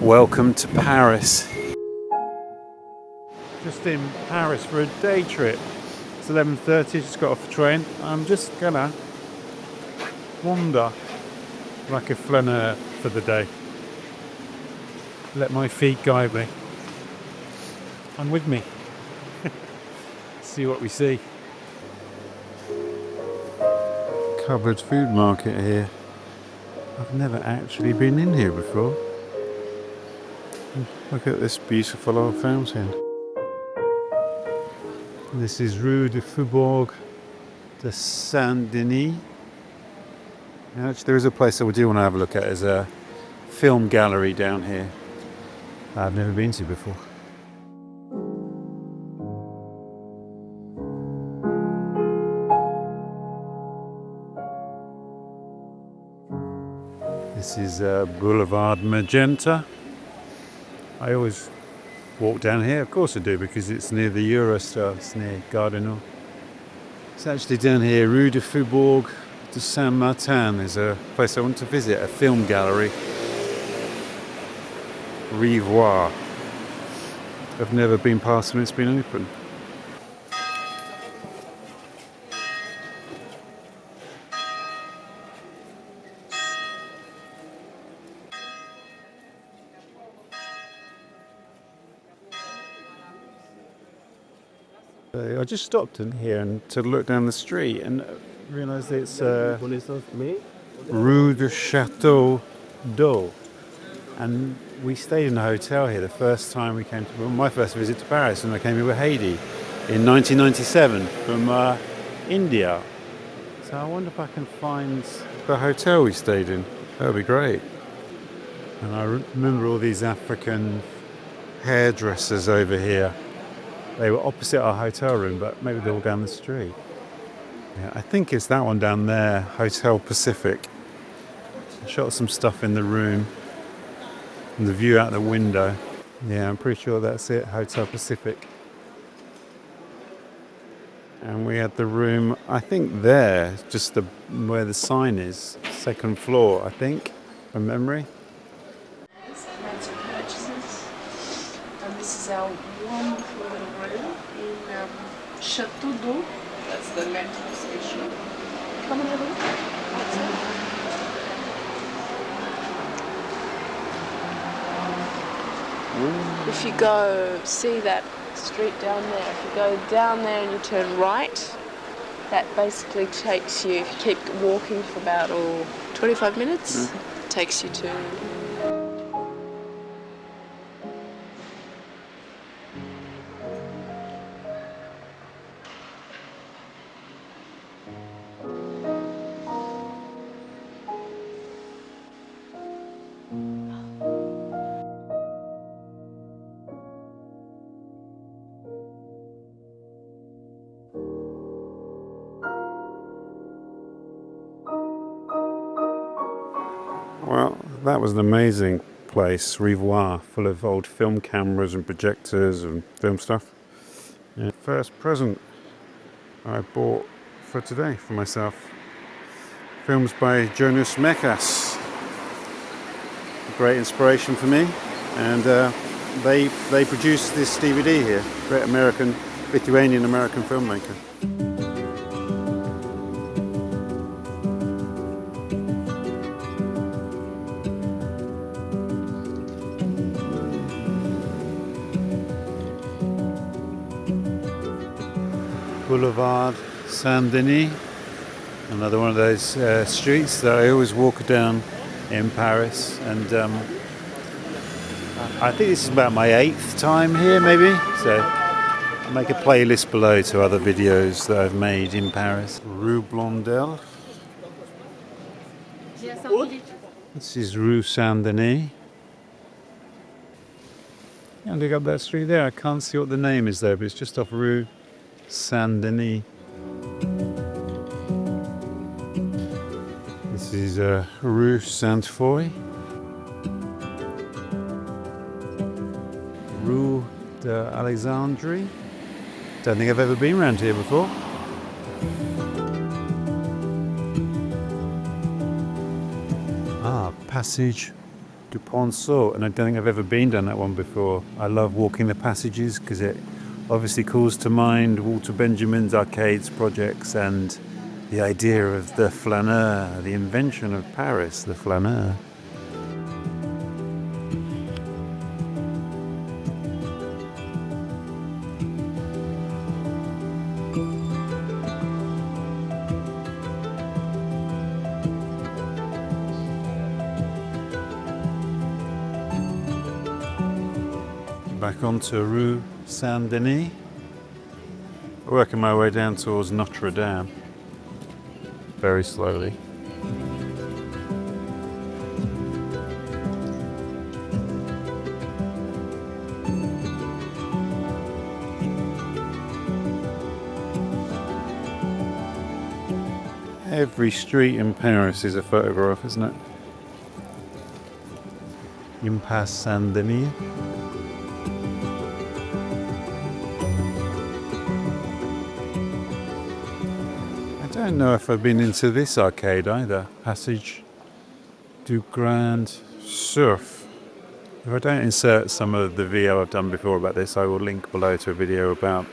Welcome to Paris. Just in Paris for a day trip. It's 11:30, just got off the train. I'm just gonna wander like a flaneur for the day. Let my feet guide me. And with me. See what we see. Covered food market here. I've never actually been in here before. Look at this beautiful old fountain. This is Rue du Faubourg de Saint-Denis. Actually, there is a place I do want to have a look at. There's a film gallery down here I've never been to before. This is Boulevard Magenta. I always walk down here, of course I do, because it's near the Eurostar, it's near Gare du Nord. It's actually down here, Rue du Faubourg de Saint-Martin. There's a place I want to visit, a film gallery. Voir. I've never been past when it's been open. I just stopped in here and to look down the street and realised it's Rue de Château d'Eau. And we stayed in a hotel here the first time we came to, my first visit to Paris, and I came here with Heidi in 1997 from India. So I wonder if I can find the hotel we stayed in. That would be great. And I remember all these African hairdressers over here. They were opposite our hotel room, but maybe they're all down the street. Yeah, I think it's that one down there, Hotel Pacific. I shot some stuff in the room. And the view out the window. Yeah, I'm pretty sure that's it, Hotel Pacific. And we had the room, I think there, just where the sign is, second floor, I think, from memory. Made some purchases, and this is our wonderful little room in Château d'Eau. That's the metro station. Come and have a look. If you go see that street down there, if you go down there and you turn right, that basically takes you, if you keep walking for about 25 minutes, takes you to... Well, that was an amazing place, Voir, full of old film cameras and projectors and film stuff. Yeah. First present I bought for today for myself. Films by Johannes Mekas. Great inspiration for me, and they produced this DVD here. Great Lithuanian-American filmmaker. Boulevard Saint-Denis, another one of those streets that I always walk down in Paris, and I think this is about my 8th time here, maybe, so I'll make a playlist below to other videos that I've made in Paris. Rue Blondel. This is Rue Saint-Denis. Yeah, look up that street there. I can't see what the name is though, but it's just off Rue Saint-Denis. This is Rue Sainte-Foy. Rue d'Alexandrie. Don't think I've ever been around here before. Passage du Ponceau, and I don't think I've ever been down that one before. I love walking the passages because it obviously calls to mind Walter Benjamin's arcades projects and the idea of the flaneur, the invention of Paris, the flaneur. Back onto Rue Saint-Denis, working my way down towards Notre Dame, very slowly. Every street in Paris is a photograph, isn't it? Impasse Saint-Denis. I don't know if I've been into this arcade either. Passage du Grand Surf. If I don't insert some of the video I've done before about this, I will link below to a video about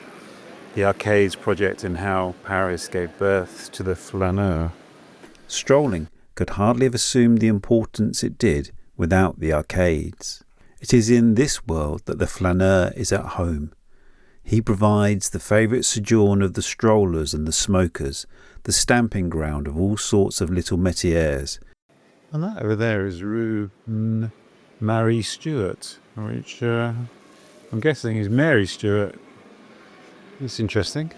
the arcades project and how Paris gave birth to the flaneur. Strolling could hardly have assumed the importance it did without the arcades. It is in this world that the flaneur is at home. He provides the favourite sojourn of the strollers and the smokers, the stamping ground of all sorts of little métiers. And that over there is Rue Marie Stuart, which I'm guessing is Mary Stuart. It's interesting.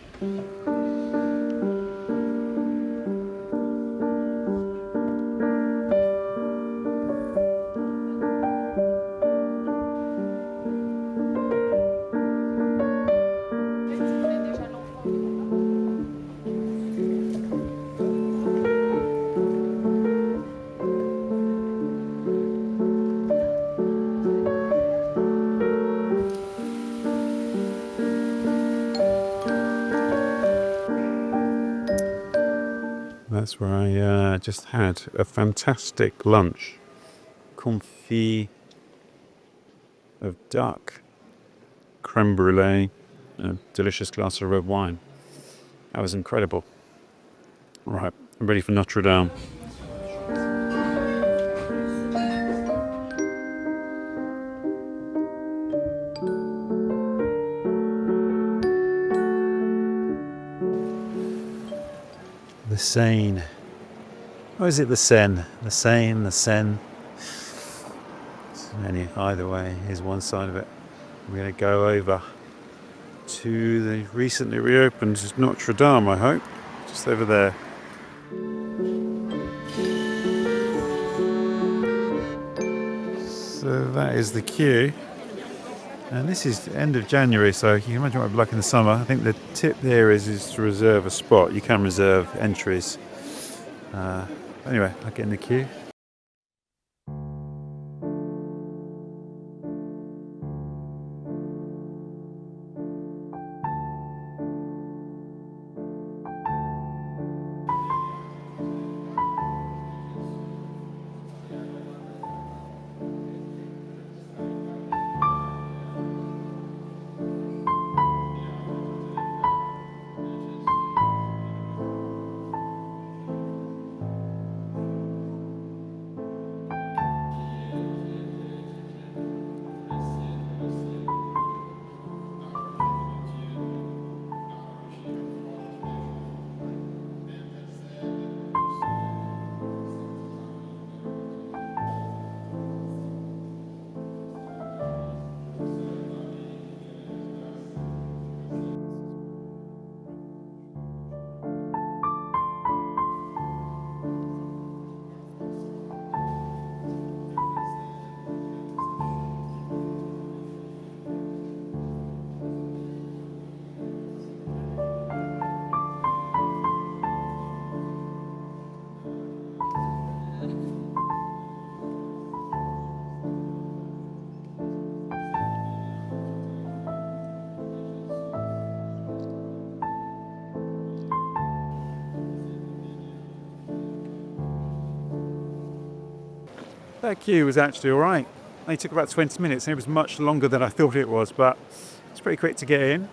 That's where I just had a fantastic lunch. Confit of duck, creme brulee, and a delicious glass of red wine. That was incredible. Right, I'm ready for Notre Dame. The Seine. Or is it the Seine? The Seine, the Seine. Either way, here's one side of it. We're going to go over to the recently reopened Notre Dame, I hope. Just over there. So that is the queue. And this is the end of January, so you can imagine what it'd be like in the summer. I think the tip there is to reserve a spot. You can reserve entries. Anyway, I'll get in the queue. That queue was actually all right. They took about 20 minutes, and it was much longer than I thought it was, but it's pretty quick to get in.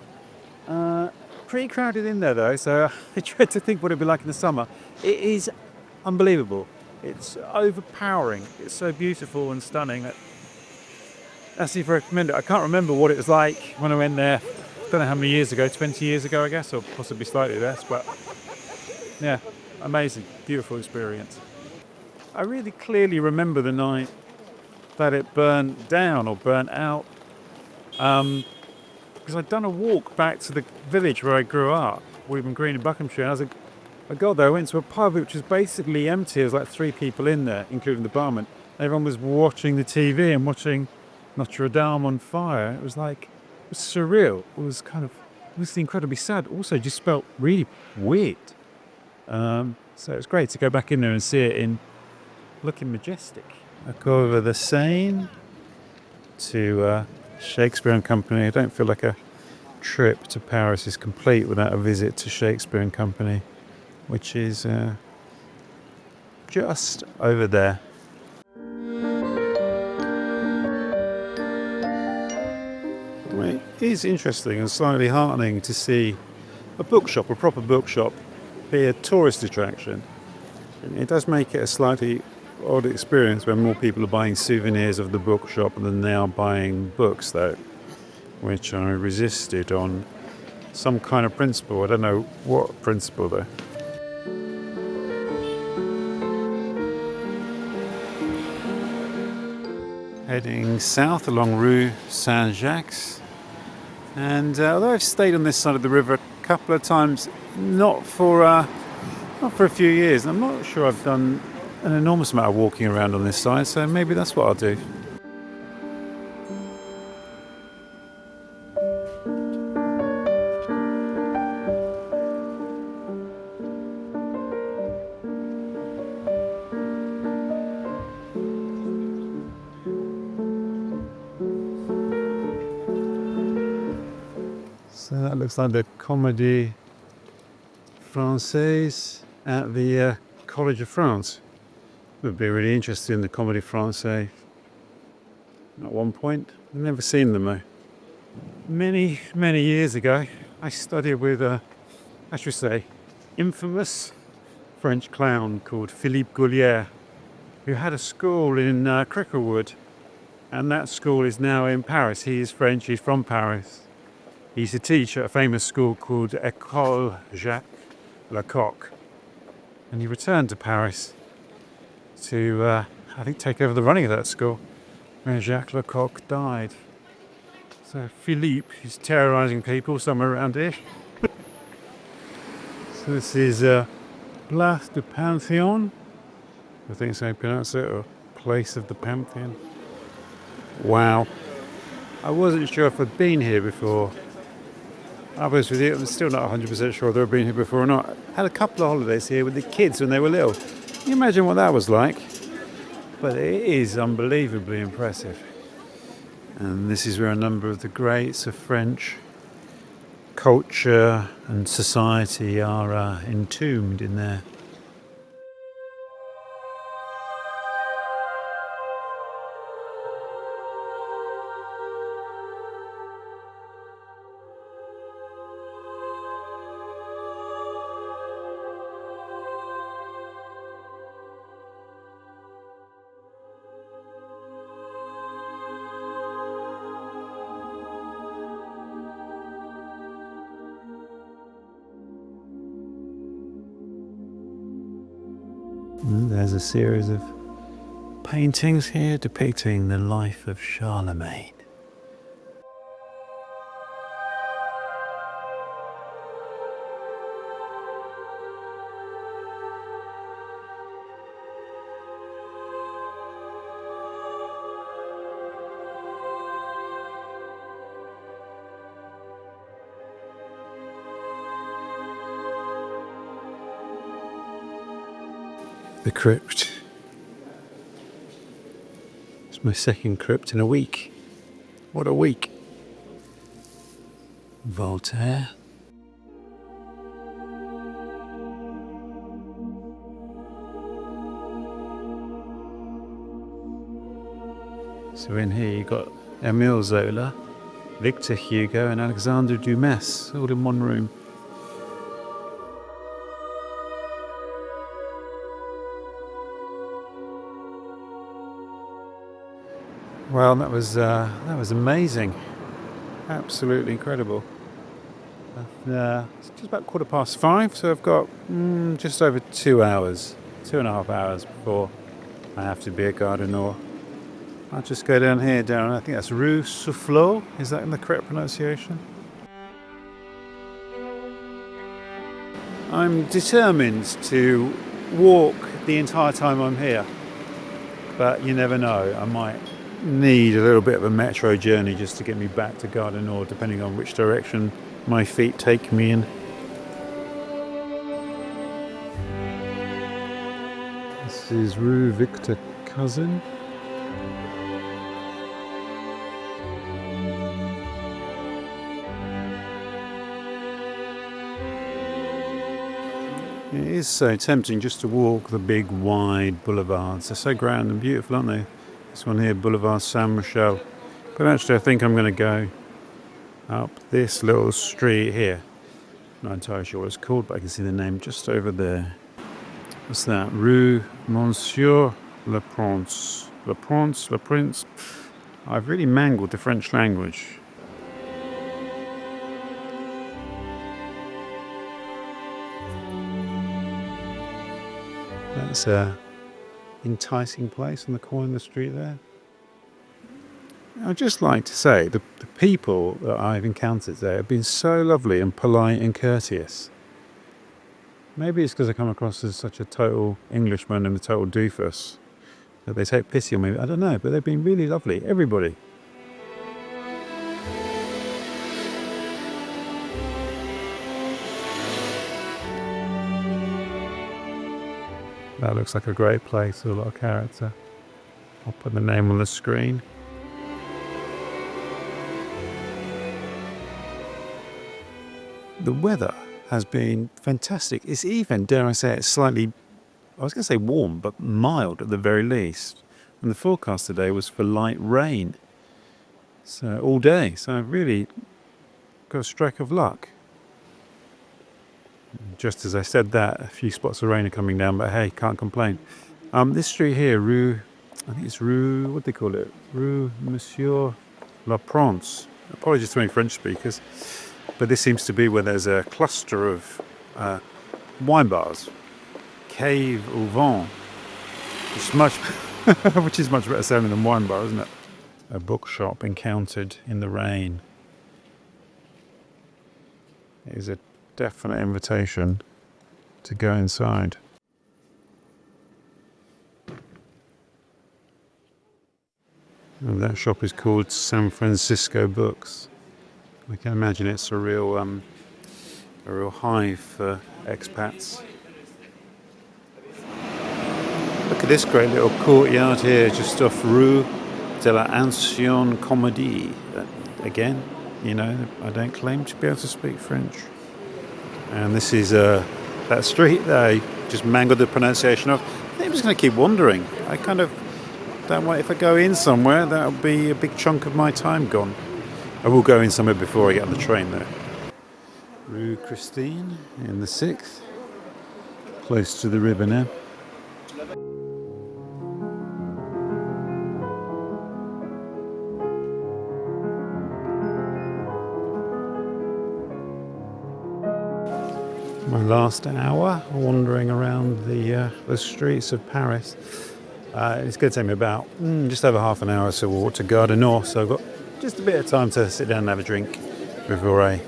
Pretty crowded in there though, so I dread to think what it'd be like in the summer. It is unbelievable. It's overpowering. It's so beautiful and stunning that that's if I recommend it. I can't remember what it was like when I went there. I don't know how many years ago, 20 years ago I guess, or possibly slightly less, but yeah, amazing, beautiful experience. I really clearly remember the night that it burnt down or burnt out, because I'd done a walk back to the village where I grew up, Weedham Green in Buckinghamshire, and as I got there, I went to a pub which was basically empty. There was like 3 people in there, including the barman. Everyone was watching the TV and watching Notre Dame on fire. It was surreal. It was incredibly sad. Also, just felt really weird. So it was great to go back in there and see it in looking majestic. I go over the Seine to Shakespeare and Company. I don't feel like a trip to Paris is complete without a visit to Shakespeare and Company, which is just over there. It is interesting and slightly heartening to see a bookshop, a proper bookshop, be a tourist attraction. It does make it a slightly odd experience when more people are buying souvenirs of the bookshop than they are buying books, though, which I resisted on some kind of principle. I don't know what principle, though. Heading south along Rue Saint-Jacques, and although I've stayed on this side of the river a couple of times, not for a few years, and I'm not sure I've done an enormous amount of walking around on this side, so maybe that's what I'll do. So that looks like the Comédie Française at the College of France. Would be really interested in the Comédie Française at one point. I've never seen them though. Many, many years ago, I studied with infamous French clown called Philippe Gaulier, who had a school in Cricklewood, and that school is now in Paris. He is French, he's from Paris. He's a teacher at a famous school called École Jacques Lecoq, and he returned to Paris to, I think, take over the running of that school when Jacques Lecoq died. So Philippe is terrorising people somewhere around here. So this is Place du Pantheon, I think that's how you pronounce it, or Place of the Pantheon. Wow. I wasn't sure if I'd been here before. I'll be honest with you, I'm still not 100% sure whether I've been here before or not. I had a couple of holidays here with the kids when they were little. Can you imagine what that was like? But it is unbelievably impressive. And this is where a number of the greats of French culture and society are entombed in there. And there's a series of paintings here depicting the life of Charlemagne. The Crypt. It's my second crypt in a week. What a week. Voltaire. So in here you've got Emile Zola, Victor Hugo and Alexandre Dumas all in one room. Well, that was amazing, absolutely incredible. It's just about 5:15, so I've got just over 2 hours, 2.5 hours before I have to be at Gare du Nord. I'll just go down here, I think that's Rue Soufflot. Is that in the correct pronunciation? I'm determined to walk the entire time I'm here, but you never know. I might need a little bit of a metro journey just to get me back to Gare du Nord, depending on which direction my feet take me in. This is Rue Victor Cousin. It is so tempting just to walk the big wide boulevards. They're so grand and beautiful, aren't they? This one here, Boulevard Saint-Michel. But actually I think I'm going to go up this little street here. Not entirely sure what it's called, but I can see the name just over there. What's that? Rue Monsieur Le Prince. Le Prince. I've really mangled the French language. That's a enticing place on the corner of the street there. I'd just like to say the people that I've encountered there have been so lovely and polite and courteous. Maybe it's because I come across as such a total Englishman and a total doofus that they take pity on me. I don't know, but they've been really lovely, everybody. That looks like a great place with a lot of character. I'll put the name on the screen. The weather has been fantastic. It's even, dare I say it, slightly, I was going to say warm, but mild at the very least. And the forecast today was for light rain. So all day. So I've really got a stroke of luck. Just as I said that, a few spots of rain are coming down, but hey, can't complain. This street here, I think it's Rue, what do they call it? Rue Monsieur Le Prince. Apologies to any French speakers, but this seems to be where there's a cluster of wine bars. Cave au Vent. Which is much better sounding than wine bar, isn't it? A bookshop encountered in the rain. It is a definite invitation to go inside. And that shop is called San Francisco Books. We can imagine it's a real hive for expats. Look at this great little courtyard here, just off Rue de la Ancienne Comédie. Again, I don't claim to be able to speak French. And this is that street that I just mangled the pronunciation of. I think I'm just going to keep wandering. I kind of don't want, if I go in somewhere, that'll be a big chunk of my time gone. I will go in somewhere before I get on the train though. Rue Christine in the 6th, close to the river now. My last hour wandering around the streets of Paris. It's going to take me about just over half an hour to walk to Gare du Nord, so I've got just a bit of time to sit down and have a drink before I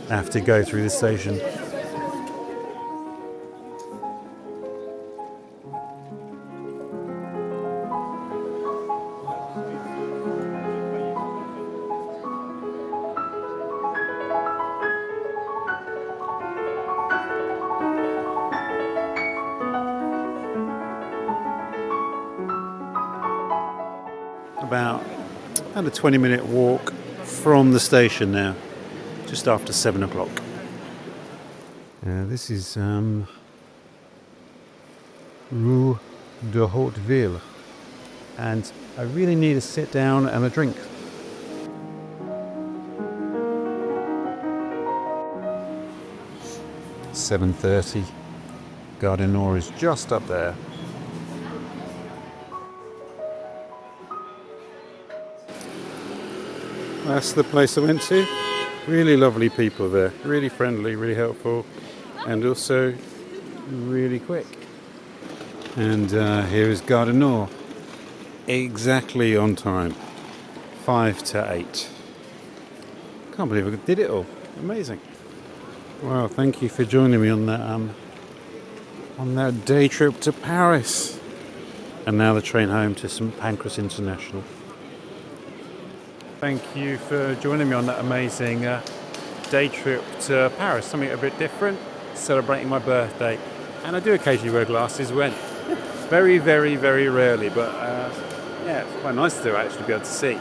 have to go through the station. About a 20-minute walk from the station now, just after 7 o'clock. This is Rue de Hauteville, and I really need to sit down and a drink. "7:30. Gare du Nord is just up there. That's the place I went to. Really lovely people there. Really friendly, really helpful, and also really quick. And here is Gare du Nord. Exactly on time. 5 to 8. Can't believe I did it all. Amazing. Well, thank you for joining me on that day trip to Paris. And now the train home to St Pancras International. Thank you for joining me on that amazing day trip to Paris. Something a bit different, celebrating my birthday. And I do occasionally wear glasses when very, very, very rarely, but yeah, it's quite nice to actually be able to see.